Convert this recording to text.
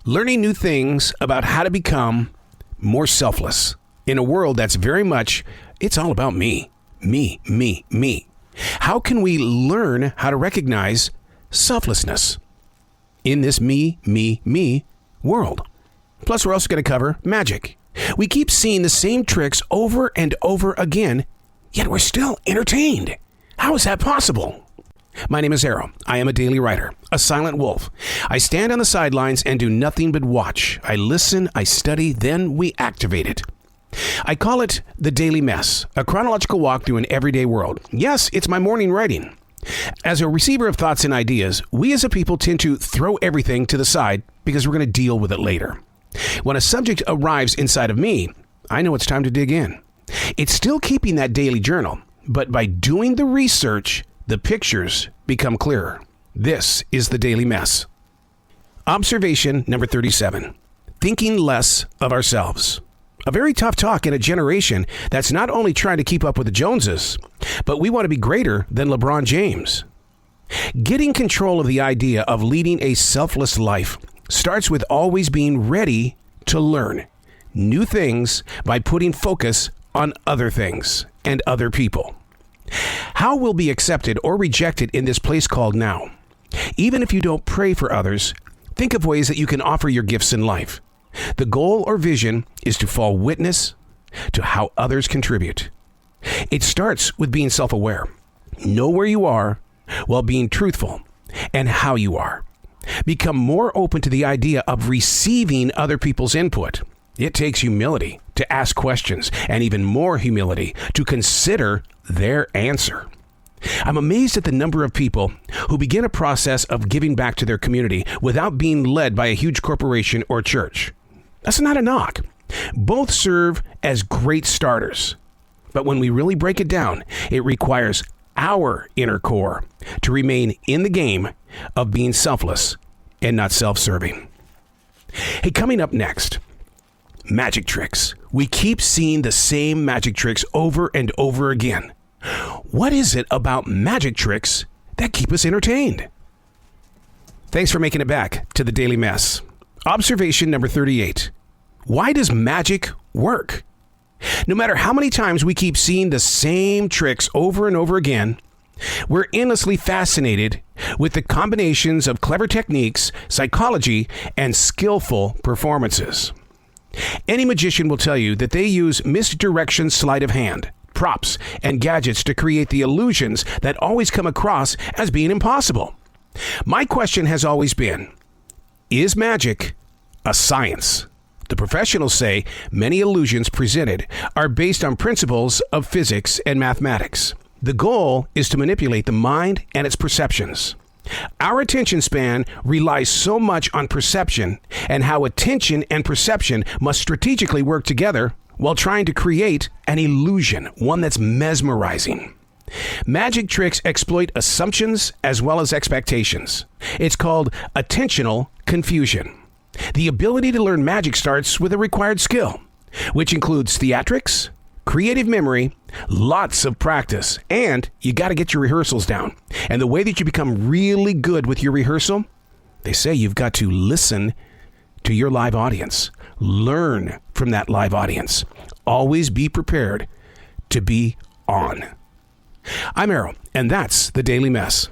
learning new things about how to become more selfless in a world that's very much, it's all about me, me, me, me. How can we learn how to recognize selflessness in this me, me, me world? Plus, we're also going to cover magic. We keep seeing the same tricks over and over again, yet we're still entertained. How is that possible? My name is Arroe. I am a daily writer, a silent wolf. I stand on the sidelines and do nothing but watch. I listen, I study, then we activate it. I call it the Daily Mess, a chronological walk through an everyday world. Yes, it's my morning writing. As a receiver of thoughts and ideas, we as a people tend to throw everything to the side because we're going to deal with it later. When a subject arrives inside of me, I know it's time to dig in. It's still keeping that daily journal, but by doing the research, the pictures become clearer. This is the Daily Mess. Observation number 37. Thinking less of ourselves. A very tough talk in a generation that's not only trying to keep up with the Joneses, but we want to be greater than LeBron James. Getting control of the idea of leading a selfless life starts with always being ready to learn new things by putting focus on other things and other people. How we'll be accepted or rejected in this place called now. Even if you don't pray for others, think of ways that you can offer your gifts in life. The goal or vision is to fall witness to how others contribute. It starts with being self-aware. Know where you are while being truthful and how you are. Become more open to the idea of receiving other people's input. It takes humility to ask questions and even more humility to consider their answer. I'm amazed at the number of people who begin a process of giving back to their community without being led by a huge corporation or church. That's not a knock. Both serve as great starters. But when we really break it down, it requires our inner core to remain in the game of being selfless and not self-serving. Hey, coming up next, magic tricks. We keep seeing the same magic tricks over and over again. What is it about magic tricks that keep us entertained? Thanks for making it back to the Daily Mess. Observation number 38. Why does magic work? No matter how many times we keep seeing the same tricks over and over again, we're endlessly fascinated with the combinations of clever techniques, psychology, and skillful performances. Any magician will tell you that they use misdirection sleight of hand, props, and gadgets to create the illusions that always come across as being impossible. My question has always been, is magic a science? The professionals say many illusions presented are based on principles of physics and mathematics. The goal is to manipulate the mind and its perceptions. Our attention span relies so much on perception and how attention and perception must strategically work together while trying to create an illusion, one that's mesmerizing. Magic tricks exploit assumptions as well as expectations. It's called attentional confusion. The ability to learn magic starts with a required skill, which includes theatrics, creative memory, lots of practice, and you got to get your rehearsals down. And the way that you become really good with your rehearsal, they say you've got to listen to your live audience. Learn from that live audience. Always be prepared to be on. I'm Arroe, and that's the Daily Mess.